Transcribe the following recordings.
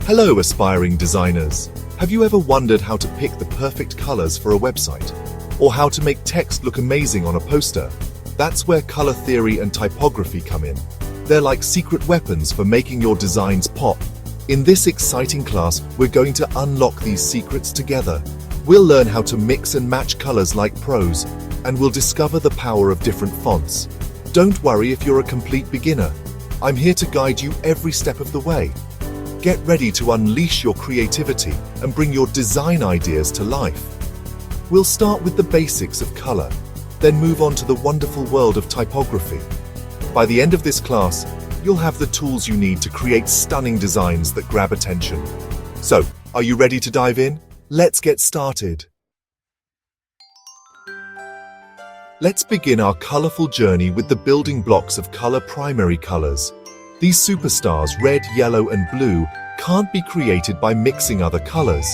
Hello, aspiring designers. Have you ever wondered how to pick the perfect colors for a website? Or how to make text look amazing on a poster? That's where color theory and typography come in. They're like secret weapons for making your designs pop. In this exciting class, we're going to unlock these secrets together. We'll learn how to mix and match colors like pros, and we'll discover the power of different fonts. Don't worry if you're a complete beginner. I'm here to guide you every step of the way. Get ready to unleash your creativity and bring your design ideas to life. We'll start with the basics of color, then move on to the wonderful world of typography. By the end of this class, you'll have the tools you need to create stunning designs that grab attention. So, are you ready to dive in? Let's get started. Let's begin our colorful journey with the building blocks of color primary colors. These superstars, red, yellow, and blue, can't be created by mixing other colors.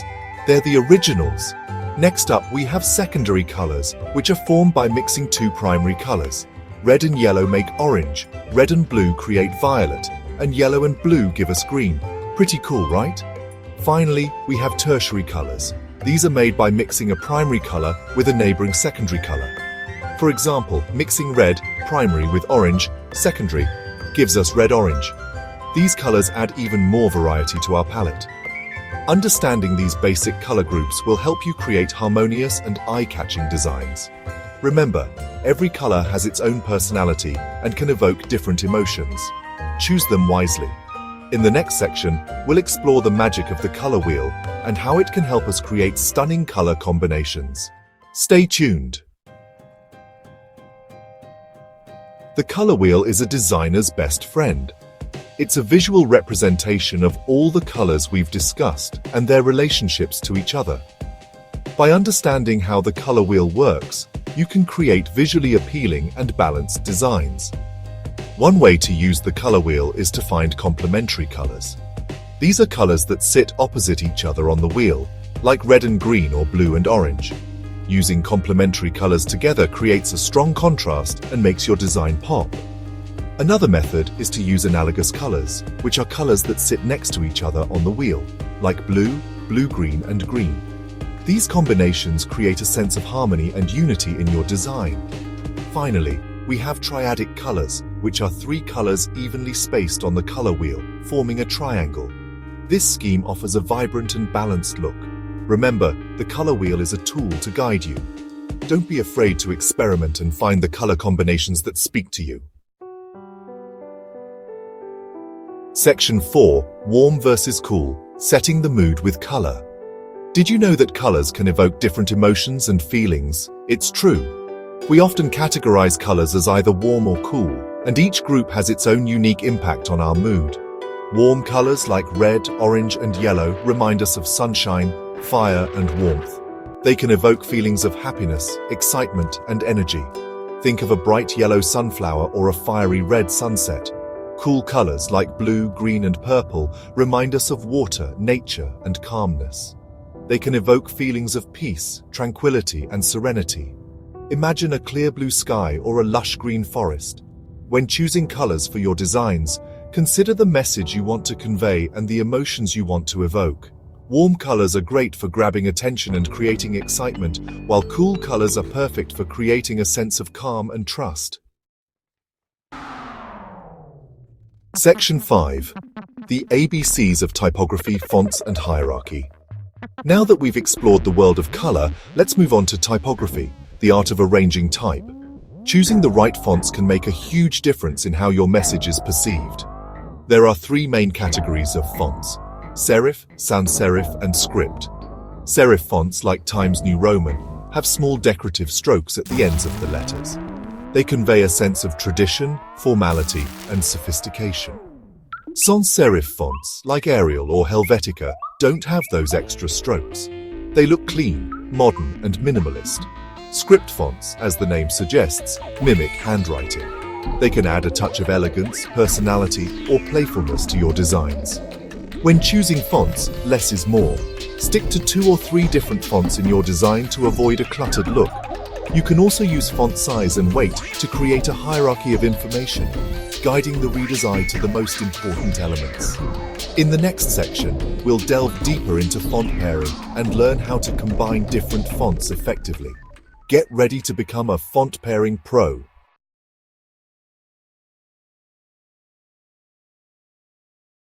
They're the originals. Next up, we have secondary colors, which are formed by mixing two primary colors. Red and yellow make orange, red and blue create violet, and yellow and blue give us green. Pretty cool, right? Finally, we have tertiary colors. These are made by mixing a primary color with a neighboring secondary color. For example, mixing red, primary, with orange, secondary, gives us red-orange. These colors add even more variety to our palette. Understanding these basic color groups will help you create harmonious and eye-catching designs. Remember, every color has its own personality and can evoke different emotions. Choose them wisely. In the next section, we'll explore the magic of the color wheel and how it can help us create stunning color combinations. Stay tuned. The color wheel is a designer's best friend. It's a visual representation of all the colors we've discussed and their relationships to each other. By understanding how the color wheel works, you can create visually appealing and balanced designs. One way to use the color wheel is to find complementary colors. These are colors that sit opposite each other on the wheel, like red and green or blue and orange. Using complementary colors together creates a strong contrast and makes your design pop. Another method is to use analogous colors, which are colors that sit next to each other on the wheel, like blue, blue-green, and green. These combinations create a sense of harmony and unity in your design. Finally, we have triadic colors, which are three colors evenly spaced on the color wheel, forming a triangle. This scheme offers a vibrant and balanced look. Remember, the color wheel is a tool to guide you. Don't be afraid to experiment and find the color combinations that speak to you. Section 4. Warm versus cool. Setting the mood with color. Did you know that colors can evoke different emotions and feelings? It's true. We often categorize colors as either warm or cool, and each group has its own unique impact on our mood. Warm colors like red, orange, and yellow remind us of sunshine, fire, and warmth. They can evoke feelings of happiness, excitement, and energy. Think of a bright yellow sunflower or a fiery red sunset. Cool colors like blue, green, and purple remind us of water, nature, and calmness. They can evoke feelings of peace, tranquility, and serenity. Imagine a clear blue sky or a lush green forest. When choosing colors for your designs, consider the message you want to convey and the emotions you want to evoke. Warm colors are great for grabbing attention and creating excitement, while cool colors are perfect for creating a sense of calm and trust. Section 5. The ABCs of typography, fonts, and hierarchy. Now that we've explored the world of color, let's move on to typography, the art of arranging type. Choosing the right fonts can make a huge difference in how your message is perceived. There are three main categories of fonts: serif, sans serif, and script. Serif fonts, like Times New Roman, have small decorative strokes at the ends of the letters. They convey a sense of tradition, formality, and sophistication. Sans serif fonts, like Arial or Helvetica, don't have those extra strokes. They look clean, modern, and minimalist. Script fonts, as the name suggests, mimic handwriting. They can add a touch of elegance, personality, or playfulness to your designs. When choosing fonts, less is more. Stick to 2 or 3 different fonts in your design to avoid a cluttered look. You can also use font size and weight to create a hierarchy of information, guiding the reader's eye to the most important elements. In the next section, we'll delve deeper into font pairing and learn how to combine different fonts effectively. Get ready to become a font pairing pro.